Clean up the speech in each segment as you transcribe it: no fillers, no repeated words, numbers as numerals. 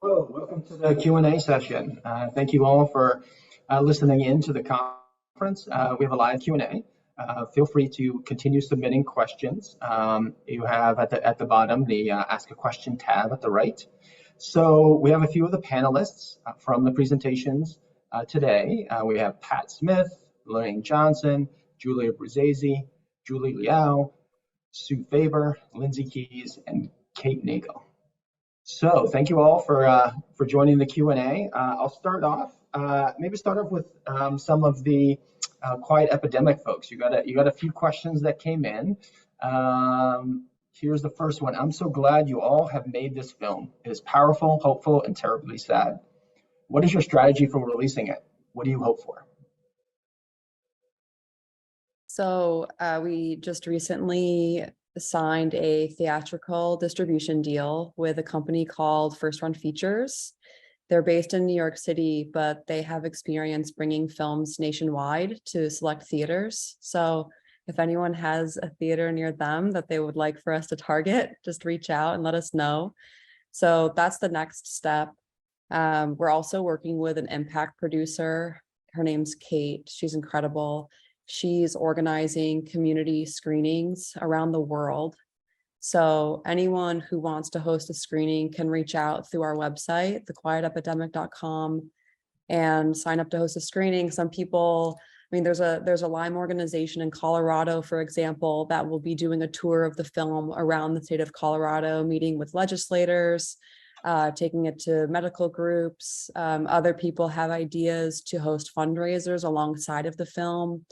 Hello, welcome to the Q&A session. Thank you all for listening in to the conference. We have a live Q&A. Feel free to continue submitting questions. You have at the bottom the Ask a Question tab at the right. So we have a few of the panelists from the presentations today. We have Pat Smith, Lorraine Johnson, Julia Bruzzese, Julie Liao, Sue Faber, Lindsay Keys, and Kate Nagel. So thank you all for joining the Q&A. I'll start off, maybe start off with some of the quiet epidemic folks. You got a few questions that came in. Here's the first one. I'm so glad you all have made this film. It is powerful, hopeful, and terribly sad. What is your strategy for releasing it? What do you hope for? So we just recently signed a theatrical distribution deal with a company called First Run Features. They're based in New York City, but they have experience bringing films nationwide to select theaters. So if anyone has a theater near them that they would like for us to target, just reach out and let us know. So that's the next step. We're also working with an impact producer. Her name's Kate. She's incredible. She's organizing community screenings around the world. So anyone who wants to host a screening can reach out through our website, thequietepidemic.com, and sign up to host a screening. Some people, I mean, there's a Lyme organization in Colorado, for example, that will be doing a tour of the film around the state of Colorado, meeting with legislators, taking it to medical groups. Other people have ideas to host fundraisers alongside of the film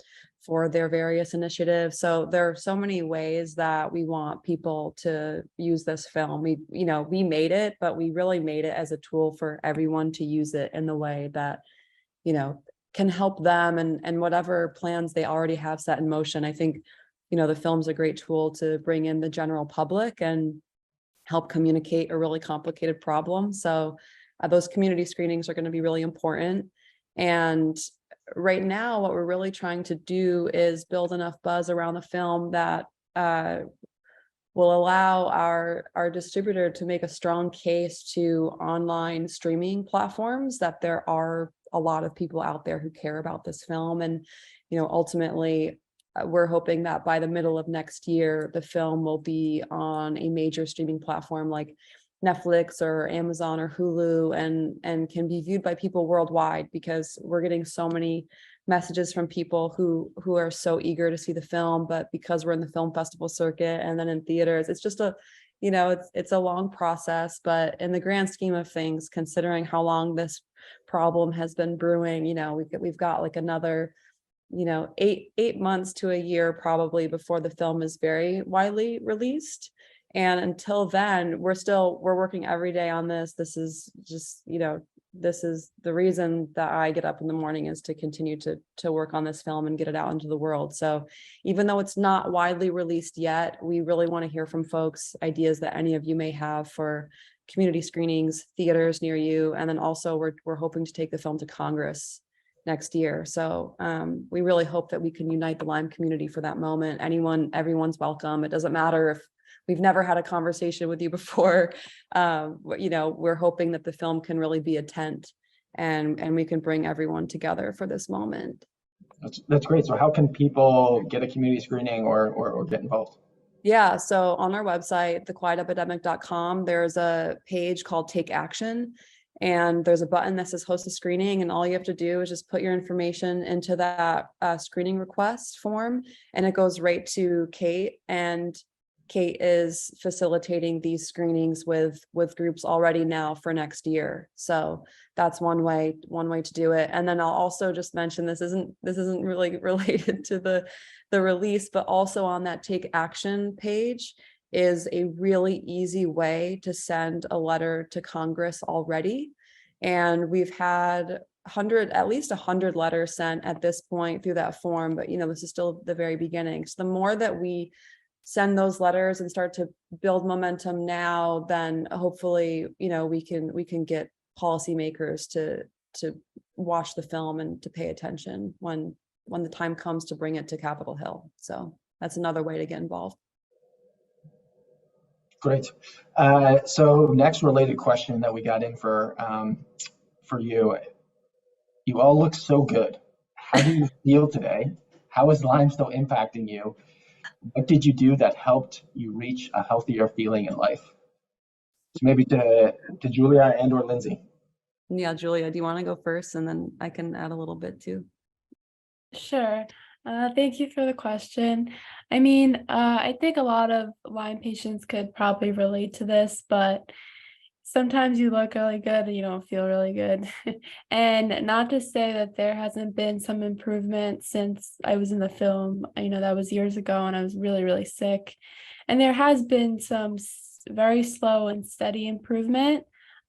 for their various initiatives. So there are so many ways that we want people to use this film. We made it, but we really made it as a tool for everyone to use it in the way that, can help them and whatever plans they already have set in motion. I think, the film's a great tool to bring in the general public and help communicate a really complicated problem. So those community screenings are going to be really important. And right now, what we're really trying to do is build enough buzz around the film that will allow our distributor to make a strong case to online streaming platforms that there are a lot of people out there who care about this film. And, ultimately, we're hoping that by the middle of next year, the film will be on a major streaming platform like Netflix or Amazon or Hulu and can be viewed by people worldwide, because we're getting so many messages from people who are so eager to see the film, but because we're in the film festival circuit and then in theaters, it's just it's a long process. But in the grand scheme of things, considering how long this problem has been brewing, we've got like another 8 months to a year probably before the film is very widely released. And until then, we're working every day on this. This is just, this is the reason that I get up in the morning, is to continue to work on this film and get it out into the world. So even though it's not widely released yet, we really want to hear from folks, ideas that any of you may have for community screenings, theaters near you. And then also we're hoping to take the film to Congress next year. So we really hope that we can unite the Lyme community for that moment. Everyone's welcome. It doesn't matter if we've never had a conversation with you before. We're hoping that the film can really be a tent and we can bring everyone together for this moment. That's great. So how can people get a community screening or get involved? Yeah, so on our website, thequietepidemic.com, there's a page called Take Action. And there's a button that says host a screening, and all you have to do is just put your information into that screening request form, and it goes right to Kate. And Kate is facilitating these screenings with groups already now for next year. So that's one way to do it. And then I'll also just mention, this isn't really related to the release, but also on that Take Action page is a really easy way to send a letter to Congress already. And we've had at least 100 letters sent at this point through that form, but this is still the very beginning. So the more that we send those letters and start to build momentum now, then hopefully, we can get policymakers to watch the film and to pay attention when the time comes to bring it to Capitol Hill. So that's another way to get involved. Great. So next related question that we got in for you. You all look so good. How do you feel today? How is Lyme still impacting you? What did you do that helped you reach a healthier feeling in life? So maybe to Julia and or Lindsay. Yeah, Julia, do you want to go first and then I can add a little bit too? Sure. Thank you for the question. I mean, I think a lot of Lyme patients could probably relate to this, but sometimes you look really good and you don't feel really good. And not to say that there hasn't been some improvement since I was in the film. That was years ago and I was really, really sick. And there has been some very slow and steady improvement.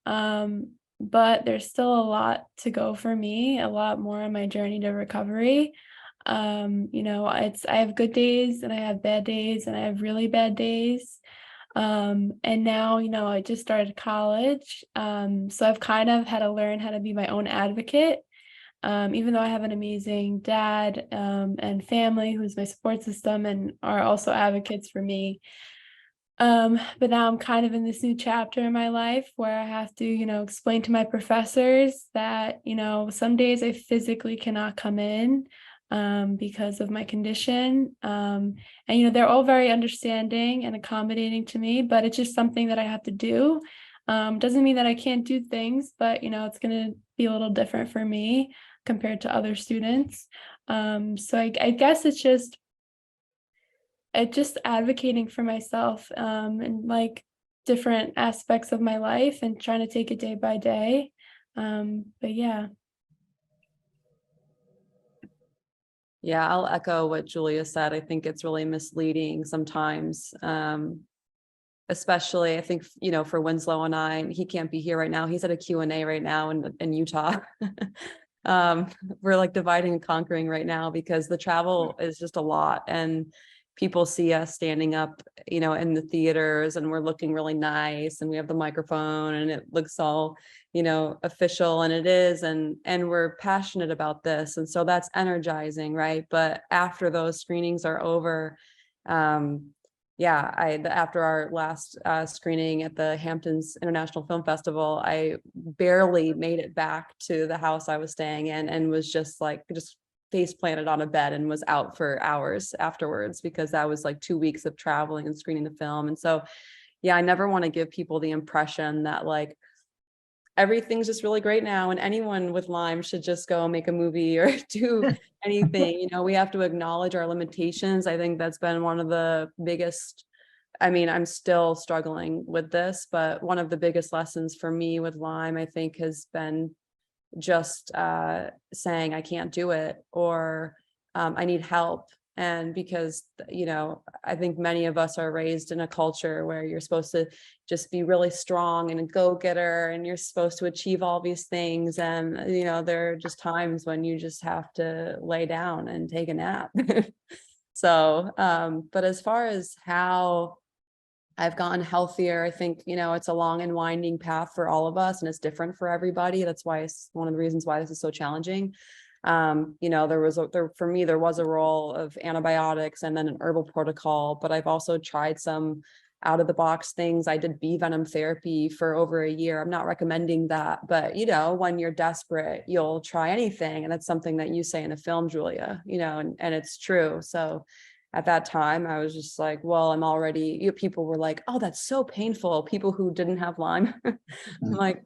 But there's still a lot to go for me, a lot more on my journey to recovery. I have good days and I have bad days and I have really bad days. And now, I just started college. So I've kind of had to learn how to be my own advocate. Even though I have an amazing dad, and family who's my support system and are also advocates for me. But now I'm kind of in this new chapter in my life where I have to, explain to my professors that, some days I physically cannot come in because of my condition. And they're all very understanding and accommodating to me, but it's just something that I have to do. Doesn't mean that I can't do things, but it's going to be a little different for me compared to other students. So I guess it's just advocating for myself, and like different aspects of my life and trying to take it day by day. But yeah. Yeah, I'll echo what Julia said. I think it's really misleading sometimes. Especially I think, for Winslow and he can't be here right now. He's at a Q&A right now in Utah. We're like dividing and conquering right now because the travel is just a lot and people see us standing up, in the theaters and we're looking really nice and we have the microphone and it looks all, official, and it is, and we're passionate about this. And so that's energizing, right? But after those screenings are over, after our last screening at the Hamptons International Film Festival, I barely made it back to the house I was staying in and was just face planted on a bed and was out for hours afterwards because that was like 2 weeks of traveling and screening the film. And so, yeah, I never want to give people the impression that like everything's just really great now and anyone with Lyme should just go make a movie or do anything. We have to acknowledge our limitations. I think that's been one of the biggest, I'm still struggling with this, but one of the biggest lessons for me with Lyme, I think, has been just saying I can't do it, or I need help. And because, I think many of us are raised in a culture where you're supposed to just be really strong and a go-getter and you're supposed to achieve all these things. And, there are just times when you just have to lay down and take a nap. So, but as far as how I've gotten healthier, I think, it's a long and winding path for all of us and it's different for everybody. That's why it's one of the reasons why this is so challenging. For me, there was a role of antibiotics and then an herbal protocol, but I've also tried some out of the box things. I did bee venom therapy for over a year. I'm not recommending that, but when you're desperate, you'll try anything. And that's something that you say in the film, Julia, and it's true. So at that time, I was just like, well, I'm already, people were like, oh, that's so painful. People who didn't have Lyme. I'm like,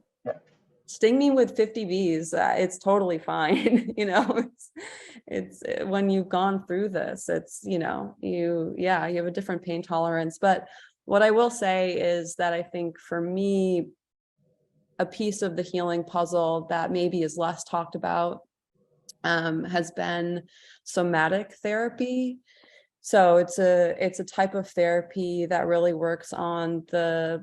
sting me with 50 bees. It's totally fine. It's when you've gone through this, it's, you have a different pain tolerance. But what I will say is that I think for me, a piece of the healing puzzle that maybe is less talked about has been somatic therapy. So it's a type of therapy that really works on the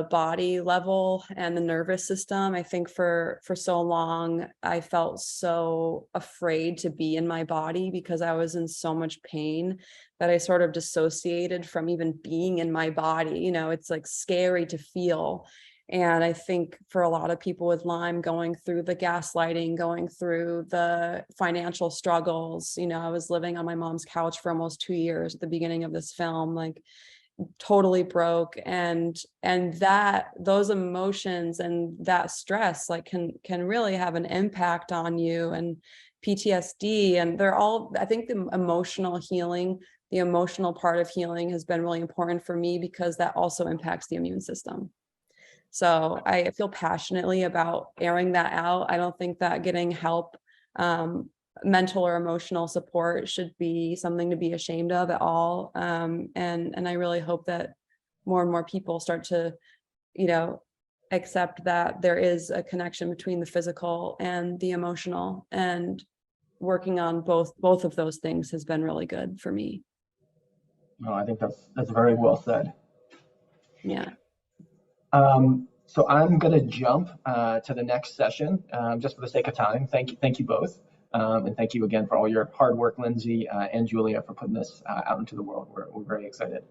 body level and the nervous system. I think for so long, I felt so afraid to be in my body because I was in so much pain that I sort of dissociated from even being in my body. It's like scary to feel. And I think for a lot of people with Lyme, going through the gaslighting, going through the financial struggles, I was living on my mom's couch for almost 2 years at the beginning of this film. Like, totally broke, and that those emotions and that stress like can really have an impact on you, and PTSD, and they're all, I think the emotional healing, the emotional part of healing has been really important for me because that also impacts the immune system. So I feel passionately about airing that out. I don't think that getting help, mental or emotional support should be something to be ashamed of at all. And I really hope that more and more people start to, accept that there is a connection between the physical and the emotional, and working on both of those things has been really good for me. No, I think that's very well said. Yeah. So I'm going to jump to the next session just for the sake of time. Thank you both. And thank you again for all your hard work, Lindsay and Julia, for putting this out into the world. We're very excited.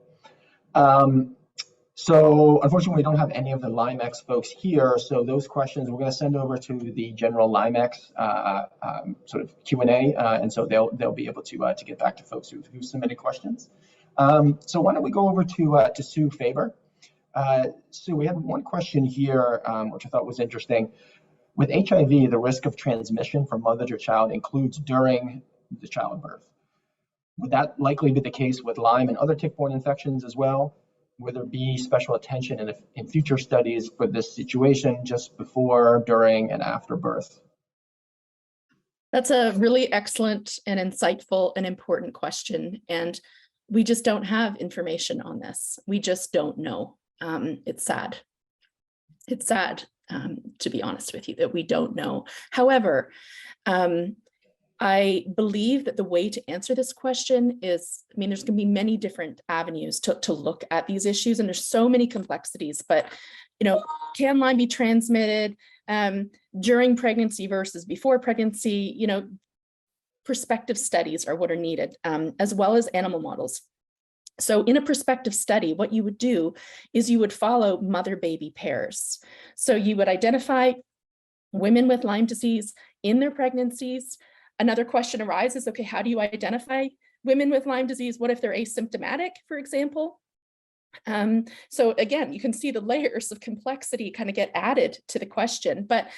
So unfortunately, we don't have any of the LymeX folks here. So those questions we're going to send over to the general LymeX sort of Q&A. And so they'll be able to get back to folks who submitted questions. So why don't we go over to Sue Faber. Sue, we have one question here, which I thought was interesting. With HIV, the risk of transmission from mother to child includes during the childbirth. Would that likely be the case with Lyme and other tick-borne infections as well? Would there be special attention in future studies for this situation just before, during, and after birth? That's a really excellent and insightful and important question. And we just don't have information on this. We just don't know. It's sad. It's sad, to be honest with you, that we don't know. However, I believe that the way to answer this question is, there's going to be many different avenues to look at these issues, and there's so many complexities, but, can Lyme be transmitted during pregnancy versus before pregnancy? Prospective studies are what are needed, as well as animal models. So in a prospective study, what you would do is you would follow mother-baby pairs. So you would identify women with Lyme disease in their pregnancies. Another question arises, okay, how do you identify women with Lyme disease? What if they're asymptomatic, for example? So again, you can see the layers of complexity kind of get added to the question, but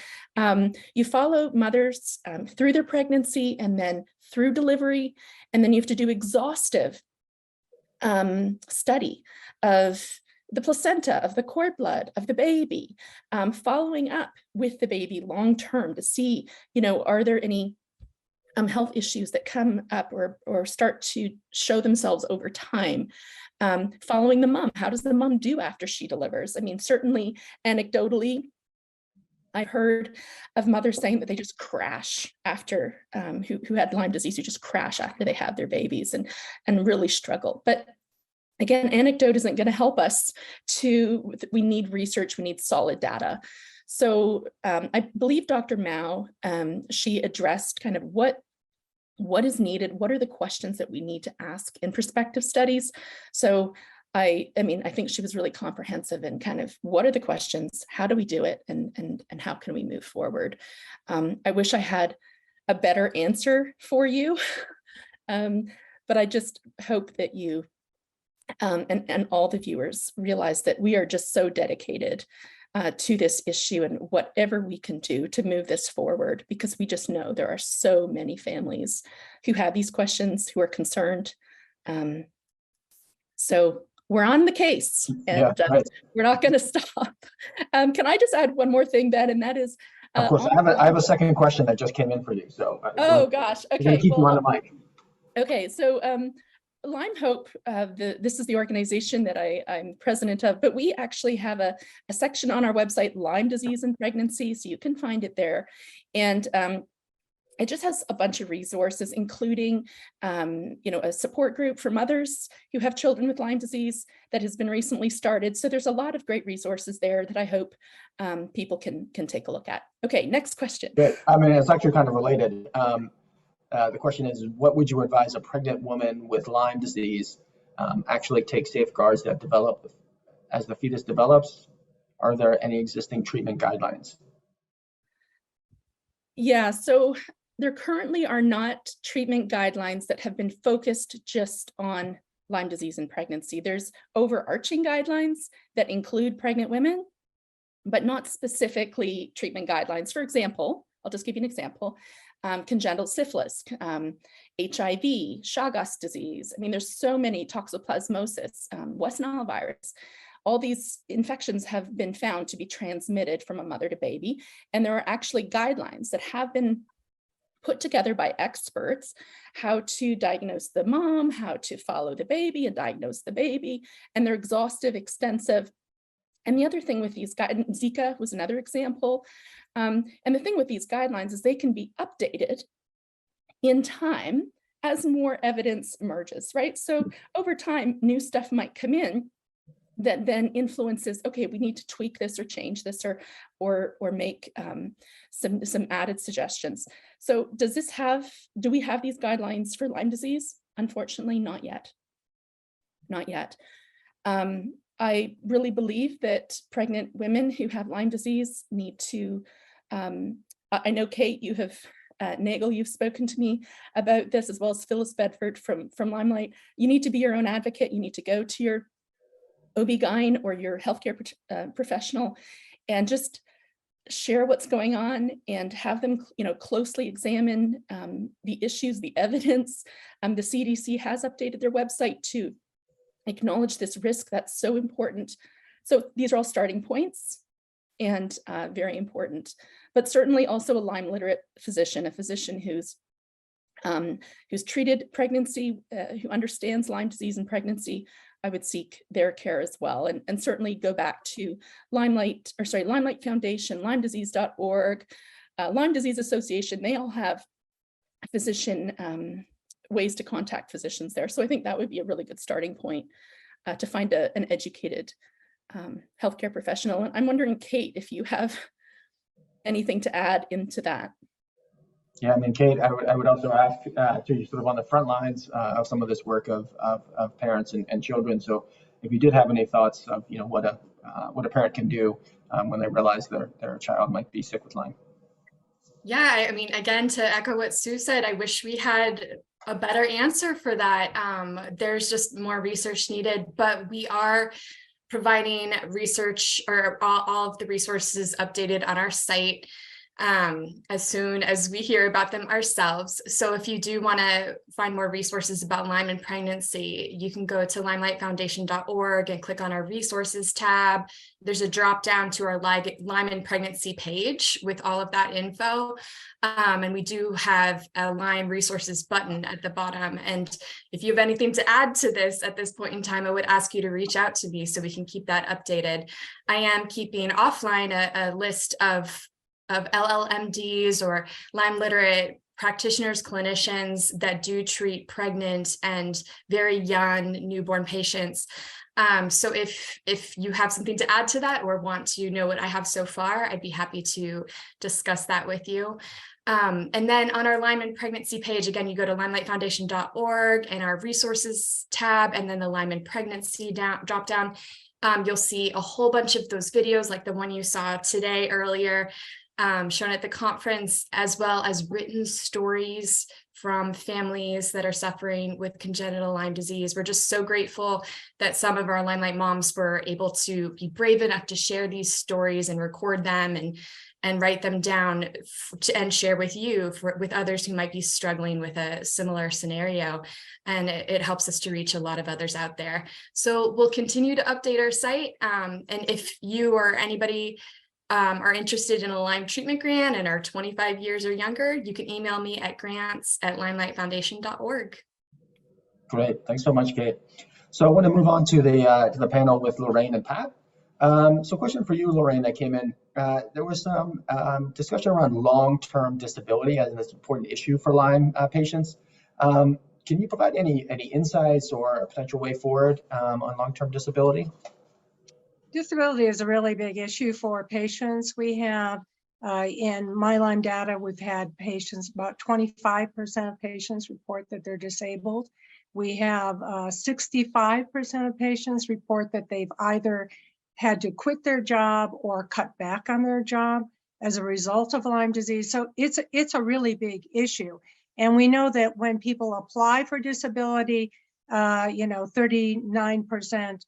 you follow mothers through their pregnancy and then through delivery, and then you have to do exhaustive study of the placenta, of the cord blood, of the baby, following up with the baby long-term to see, are there any health issues that come up or start to show themselves over time. Following the mom, how does the mom do after she delivers? Certainly anecdotally, I've heard of mothers saying that they just crash after, who had Lyme disease, who just crash after they have their babies and really struggle. But again, anecdote isn't going to help us. We need research, we need solid data. So I believe Dr. Mao, she addressed kind of what is needed, what are the questions that we need to ask in prospective studies. So I think she was really comprehensive in kind of what are the questions, how do we do it, and how can we move forward. I wish I had a better answer for you, but I just hope that you and all the viewers realize that we are just so dedicated to this issue and whatever we can do to move this forward, because we just know there are so many families who have these questions, who are concerned. So we're on the case, and we're not going to stop. Can I just add one more thing, Ben? And that is, of course, I have a second question that just came in for you. So oh gosh, okay, I'm going to keep you on the mic. Okay, so Lyme Hope, this is the organization that I'm president of, but we actually have a section on our website, Lyme disease and pregnancy, so you can find it there. And it just has a bunch of resources, including a support group for mothers who have children with Lyme disease that has been recently started. So there's a lot of great resources there that I hope people can take a look at. Okay, next question. Good. It's actually kind of related. The question is, what would you advise a pregnant woman with Lyme disease actually take safeguards that develop as the fetus develops? Are there any existing treatment guidelines? Yeah, so there currently are not treatment guidelines that have been focused just on Lyme disease in pregnancy. There's overarching guidelines that include pregnant women, but not specifically treatment guidelines. For example, I'll just give you an example. Congenital syphilis, HIV, Chagas disease. I mean, there's so many, toxoplasmosis, West Nile virus. All these infections have been found to be transmitted from a mother to baby. And there are actually guidelines that have been put together by experts, how to diagnose the mom, how to follow the baby and diagnose the baby. And they're exhaustive, extensive. And the other thing with these guidelines, Zika was another example. And the thing with these guidelines is they can be updated in time as more evidence emerges, right? So over time, new stuff might come in that then influences, okay, we need to tweak this or change this or make some added suggestions. So do we have these guidelines for Lyme disease? Unfortunately, not yet. Not yet. I really believe that pregnant women who have Lyme disease need to, I know Kate, you have, Nagel, you've spoken to me about this, as well as Phyllis Bedford from Limelight. You need to be your own advocate. You need to go to your OB-GYN or your healthcare professional and just share what's going on and have them, closely examine the issues, the evidence. The CDC has updated their website to acknowledge this risk. That's so important. So these are all starting points and very important, but certainly also a Lyme literate physician, a physician who's treated pregnancy, who understands Lyme disease and pregnancy. I would seek their care as well, and certainly go back to Limelight Foundation, LymeDisease.org, Lyme Disease Association. They all have physician ways to contact physicians there. So I think that would be a really good starting point to find an educated healthcare professional. And I'm wondering, Kate, if you have anything to add into that. Yeah, I mean, Kate, I would also ask to you sort of on the front lines of some of this work of parents and children. So if you did have any thoughts of, what a parent can do when they realize their child might be sick with Lyme. Yeah, I mean, again, to echo what Sue said, I wish we had a better answer for that. There's just more research needed, but we are providing research or all of the resources updated on our site as soon as we hear about them ourselves. So if you do want to find more resources about Lyme and pregnancy, you can go to limelightfoundation.org and click on our resources tab. There's a drop down to our Lyme and pregnancy page with all of that info. And we do have a Lyme resources button at the bottom. And if you have anything to add to this at this point in time, I would ask you to reach out to me so we can keep that updated. I am keeping offline a list of LLMDs or Lyme literate practitioners, clinicians that do treat pregnant and very young newborn patients. So if you have something to add to that or want to know what I have so far, I'd be happy to discuss that with you. And then on our Lyme and pregnancy page, again, you go to limelightfoundation.org and our resources tab, and then the Lyme and pregnancy drop down. You'll see a whole bunch of those videos like the one you saw today earlier, shown at the conference, as well as written stories from families that are suffering with congenital Lyme disease. We're just so grateful that some of our Limelight moms were able to be brave enough to share these stories and record them and write them down and share with you, with others who might be struggling with a similar scenario. And it helps us to reach a lot of others out there. So we'll continue to update our site. And if you or anybody are interested in a Lyme treatment grant and are 25 years or younger, you can email me at grants@limelightfoundation.org. Great, thanks so much, Kate. So I want to move on to the panel with Lorraine and Pat. So question for you, Lorraine, that came in. There was some discussion around long-term disability as an important issue for Lyme patients. Can you provide any insights or a potential way forward on long-term disability? Disability is a really big issue for patients. We have, in my Lyme data, we've had patients, about 25% of patients report that they're disabled. We have 65% of patients report that they've either had to quit their job or cut back on their job as a result of Lyme disease. So it's a really big issue. And we know that when people apply for disability, 39%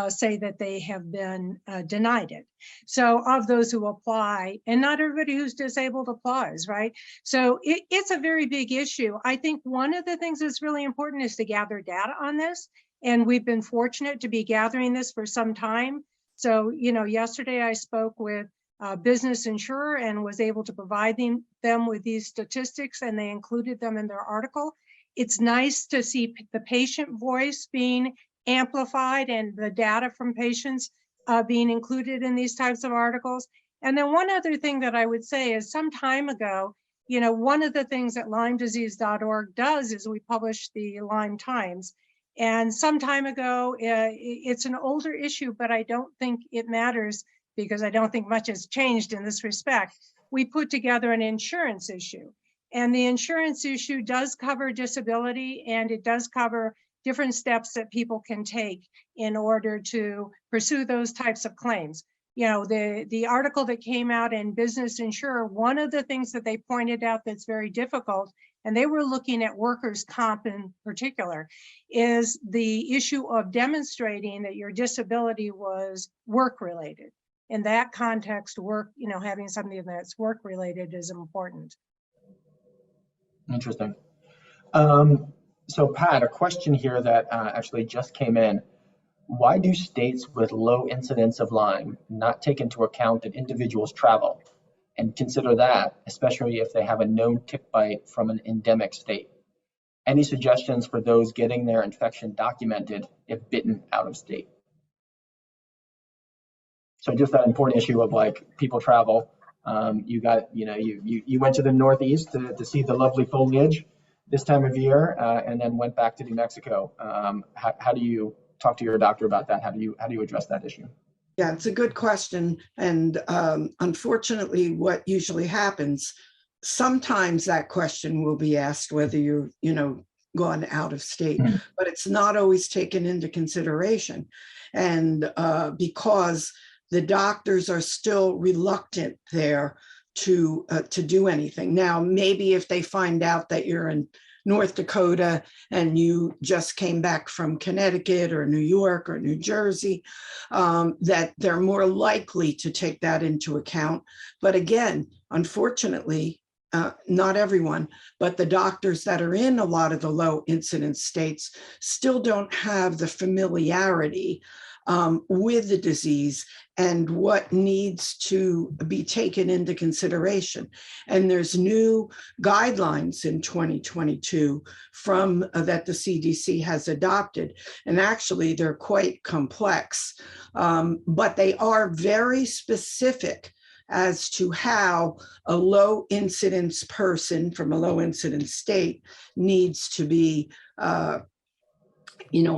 say that they have been denied it. So of those who apply, and not everybody who's disabled applies, right? So it's a very big issue. I think one of the things that's really important is to gather data on this. And we've been fortunate to be gathering this for some time. So, yesterday I spoke with a business insurer and was able to provide them with these statistics, and they included them in their article. It's nice to see the patient voice being amplified and the data from patients being included in these types of articles. And then one other thing that I would say is some time ago, one of the things that LymeDisease.org does is we publish the Lyme Times. And some time ago, it's an older issue, but I don't think it matters because I don't think much has changed in this respect. We put together an insurance issue. And the insurance issue does cover disability, and it does cover different steps that people can take in order to pursue those types of claims. The article that came out in Business Insurer, one of the things that they pointed out that's very difficult, and they were looking at workers' comp in particular, is the issue of demonstrating that your disability was work-related. In that context, having something that's work-related is important. Interesting. So Pat, a question here that actually just came in. Why do states with low incidence of Lyme not take into account that individuals travel and consider that, especially if they have a known tick bite from an endemic state? Any suggestions for those getting their infection documented if bitten out of state? So just that important issue of like people travel. You went to the Northeast to see the lovely foliage this time of year, and then went back to New Mexico. How do you talk to your doctor about that? How do you address that issue? Yeah, it's a good question. And unfortunately, what usually happens, sometimes that question will be asked whether you're, gone out of state, but it's not always taken into consideration. And because the doctors are still reluctant there to do anything. Now, maybe if they find out that you're in North Dakota and you just came back from Connecticut or New York or New Jersey, that they're more likely to take that into account. But again, unfortunately, not everyone, but the doctors that are in a lot of the low incidence states still don't have the familiarity with the disease and what needs to be taken into consideration. And there's new guidelines in 2022 from that the CDC has adopted. And actually they're quite complex, but they are very specific as to how a low incidence person from a low incidence state needs to be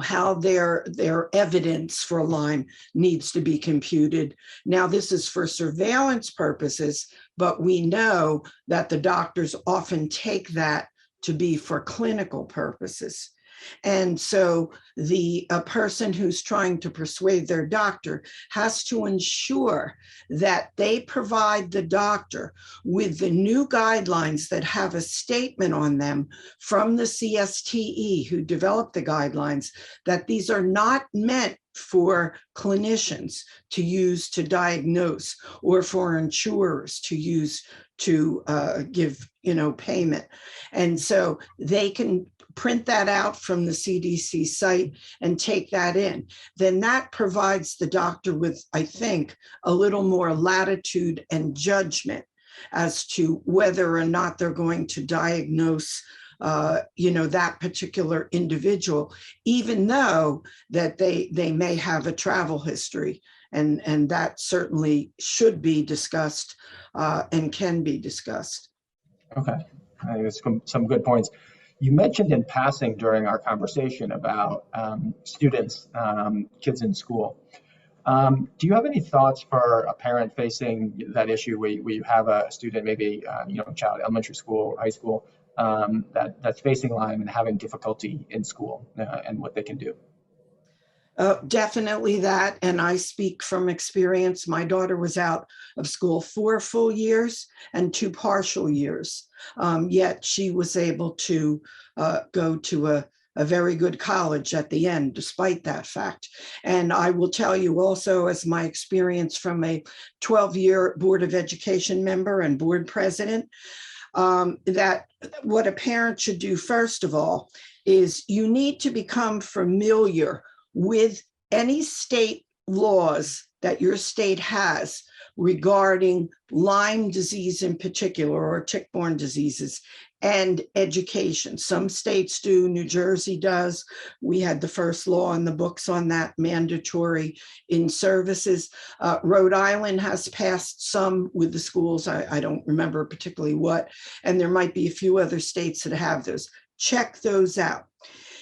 how their evidence for Lyme needs to be computed. Now, this is for surveillance purposes, but we know that the doctors often take that to be for clinical purposes. And so a person who's trying to persuade their doctor has to ensure that they provide the doctor with the new guidelines that have a statement on them from the CSTE who developed the guidelines, that these are not meant for clinicians to use to diagnose or for insurers to use to give payment. And so they can print that out from the CDC site and take that in. Then that provides the doctor with, I think, a little more latitude and judgment as to whether or not they're going to diagnose that particular individual, even though that they may have a travel history. And that certainly should be discussed and can be discussed. Okay, I think some good points. You mentioned in passing during our conversation about students, kids in school. Do you have any thoughts for a parent facing that issue where you have a student, maybe a child, elementary school or high school, that's facing Lyme and having difficulty in school and what they can do? Definitely that. And I speak from experience. My daughter was out of school 4 full years and 2 partial years. Yet she was able to go to a very good college at the end, despite that fact. And I will tell you also, as my experience from a 12-year Board of Education member and board president, that what a parent should do, first of all, is you need to become familiar with any state laws that your state has regarding Lyme disease in particular, or tick-borne diseases, and education. Some states do, New Jersey does. We had the first law in the books on that, mandatory in services. Rhode Island has passed some with the schools. I don't remember particularly what, and there might be a few other states that have those. Check those out.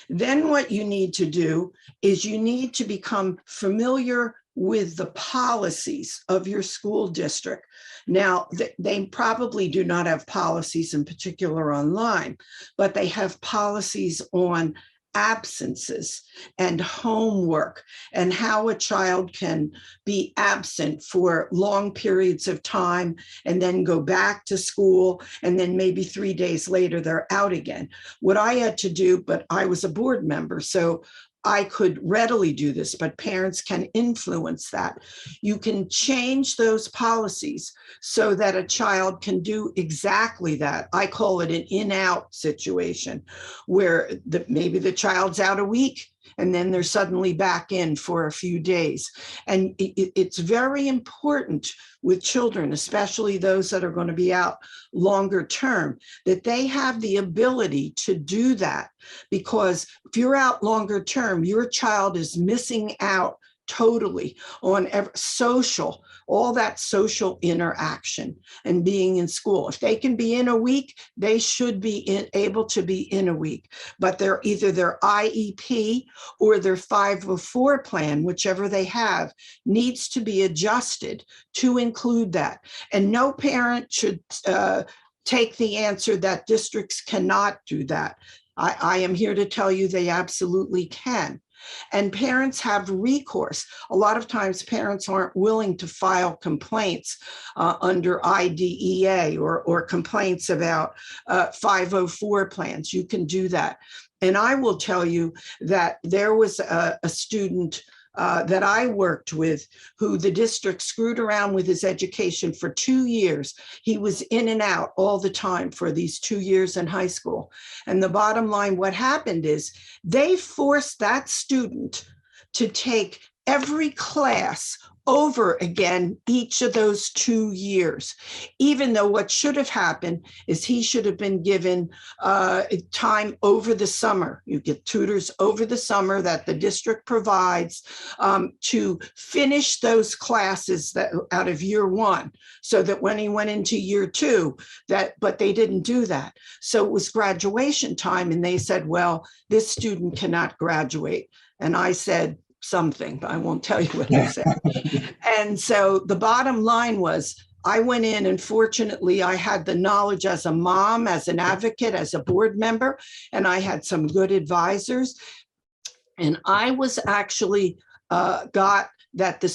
Then what you need to do is you need to become familiar with the policies of your school district. Now, they probably do not have policies in particular on Lyme, but they have policies on absences and homework and how a child can be absent for long periods of time and then go back to school, and then maybe 3 days later they're out again. What I had to do, but I was a board member, so I could readily do this, but parents can influence that. You can change those policies so that a child can do exactly that. I call it an in-out situation, where maybe the child's out a week and then they're suddenly back in for a few days. And it's very important with children, especially those that are going to be out longer term, that they have the ability to do that. Because if you're out longer term, your child is missing out totally on social, all that social interaction and being in school. If they can be in a week, they should be able to be in a week, but they're either their IEP or their 504 plan, whichever they have, needs to be adjusted to include that. And no parent should take the answer that districts cannot do that. I am here to tell you they absolutely can. And parents have recourse. A lot of times parents aren't willing to file complaints under IDEA or complaints about 504 plans. You can do that. And I will tell you that there was a student that I worked with who the district screwed around with his education for 2 years. He was in and out all the time for these 2 years in high school. And the bottom line, what happened is they forced that student to take every class over again each of those 2 years, even though what should have happened is he should have been given time over the summer. You get tutors over the summer that the district provides to finish those classes that out of year one, so that when he went into year two, but they didn't do that. So it was graduation time, and they said, well, this student cannot graduate. And I said something, but I won't tell you what I said. And so the bottom line was, I went in, and fortunately I had the knowledge as a mom, as an advocate, as a board member, and I had some good advisors. And I was actually got that the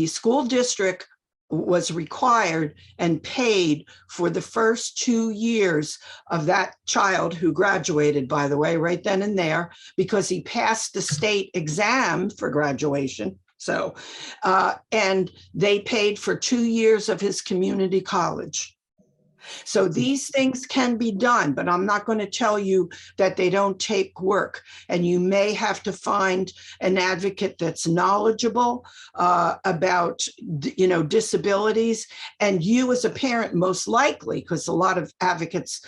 school district was required and paid for the first 2 years of that child, who graduated, by the way, right then and there, because he passed the state exam for graduation. So, and they paid for 2 years of his community college. So these things can be done, but I'm not going to tell you that they don't take work. And you may have to find an advocate that's knowledgeable about, disabilities. And you as a parent, most likely, because a lot of advocates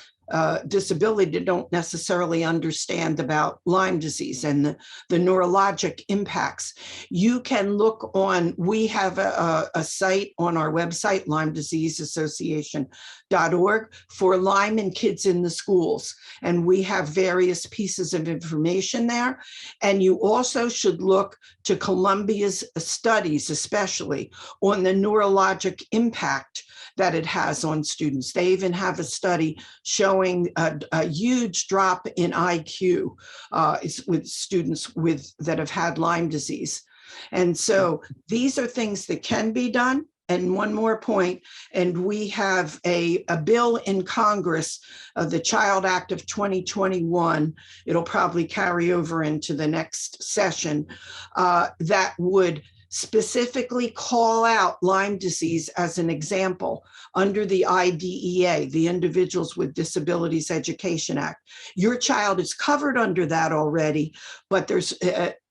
disability don't necessarily understand about Lyme disease and the neurologic impacts. You can look on, we have a site on our website, LymeDiseaseAssociation.org, for Lyme and kids in the schools. And we have various pieces of information there. And you also should look to Columbia's studies, especially on the neurologic impact that it has on students. They even have a study showing a huge drop in IQ with students that have had Lyme disease. And so these are things that can be done. and one more point, and we have a bill in Congress, the Child Act of 2021. It'll probably carry over into the next session, that would specifically call out Lyme disease as an example under the IDEA, the Individuals with Disabilities Education Act. Your child is covered under that already, but there's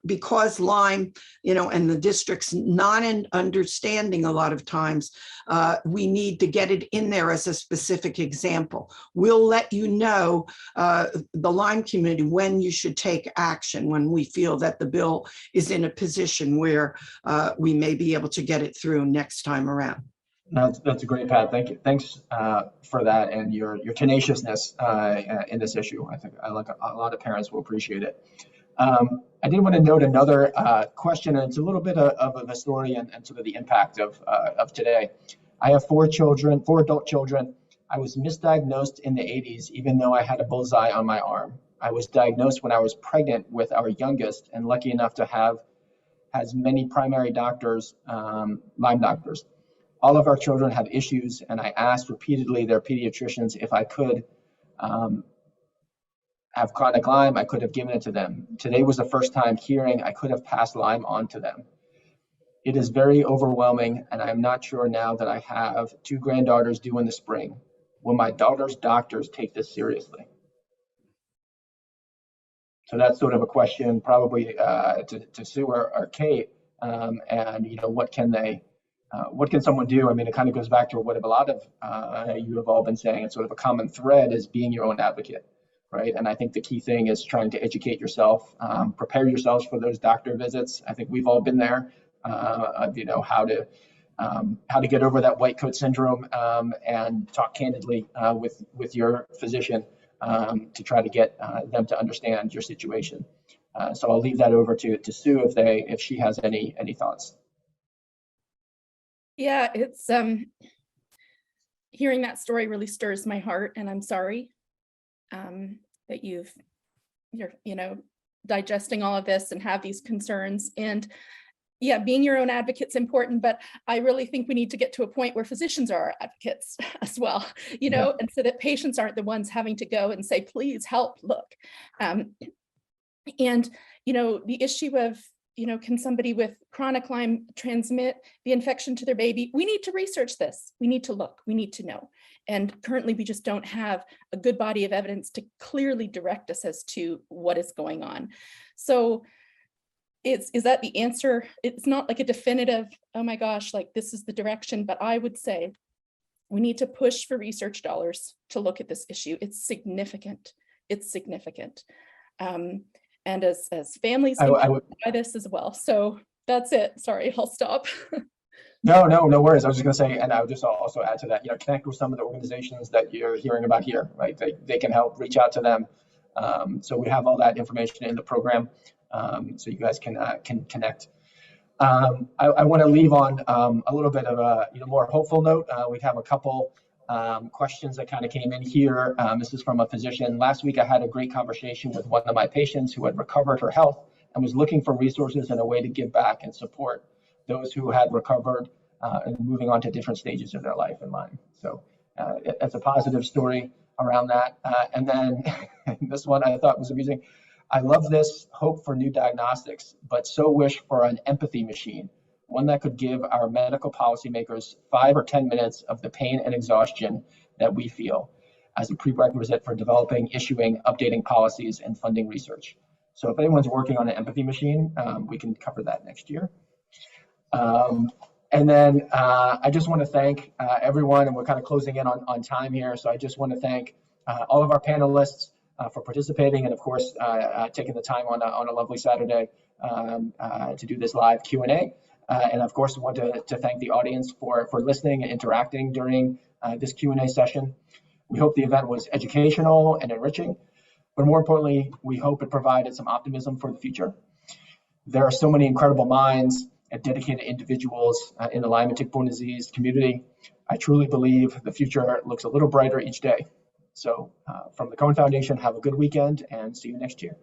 because Lyme, and the district's not in understanding a lot of times, we need to get it in there as a specific example. We'll let you know, the Lyme community, when you should take action, when we feel that the bill is in a position where we may be able to get it through next time around. That's a great, Pat. Thank you. Thanks for that and your tenaciousness in this issue. I think a lot of parents will appreciate it. I did want to note another question, and it's a little bit of a story and sort of the impact of today. I have 4 adult children. I was misdiagnosed in the 80s, even though I had a bullseye on my arm. I was diagnosed when I was pregnant with our youngest and lucky enough to have as many primary doctors, Lyme doctors. All of our children have issues, and I asked repeatedly their pediatricians if I could have chronic Lyme. I could have given it to them. Today was the first time hearing I could have passed Lyme on to them. It is very overwhelming, and I'm not sure now that I have 2 granddaughters due in the spring. Will my daughter's doctors take this seriously? So that's sort of a question probably to Sue or Kate, and what can someone do? I mean, it kind of goes back to what a lot of you have all been saying. It's sort of a common thread is being your own advocate, right? And I think the key thing is trying to educate yourself, prepare yourselves for those doctor visits. I think we've all been there, how to get over that white coat syndrome, and talk candidly with your physician to try to get them to understand your situation. So I'll leave that over to Sue if she has any thoughts. Yeah, it's hearing that story really stirs my heart, and I'm sorry that you're digesting all of this and have these concerns. And yeah, being your own advocate's important, but I really think we need to get to a point where physicians are our advocates as well, and so that patients aren't the ones having to go and say, please help, look. And the issue of can somebody with chronic Lyme transmit the infection to their baby? We need to research this. We need to look, we need to know. And currently we just don't have a good body of evidence to clearly direct us as to what is going on. So is that the answer? It's not like a definitive, oh my gosh, like this is the direction, but I would say we need to push for research dollars to look at this issue. It's significant. It's significant. And as families can buy this as well. So that's it. Sorry, I'll stop. No worries. I was just going to say, and I would just also add to that, connect with some of the organizations that you're hearing about here, right? They can help, reach out to them. So we have all that information in the program, so you guys can connect. I want to leave on a little bit of a more hopeful note. We have a couple questions that kind of came in here. This is from a physician. Last week, I had a great conversation with one of my patients who had recovered her health and was looking for resources and a way to give back and support those who had recovered and moving on to different stages of their life in Lyme. So it's a positive story around that. And then this one I thought was amusing. I love this hope for new diagnostics, but so wish for an empathy machine, one that could give our medical policymakers 5 or 10 minutes of the pain and exhaustion that we feel as a prerequisite for developing, issuing, updating policies, and funding research. So if anyone's working on an empathy machine, we can cover that next year. And then I just want to thank everyone, and we're kind of closing in on time here. So I just want to thank all of our panelists for participating, and of course, taking the time on a lovely Saturday to do this live Q&A. And of course, I want to thank the audience for listening and interacting during this Q&A session. We hope the event was educational and enriching, but more importantly, we hope it provided some optimism for the future. There are so many incredible minds and dedicated individuals in the Lyme and tick-borne disease community. I truly believe the future looks a little brighter each day. So from the Cohen Foundation, have a good weekend and see you next year.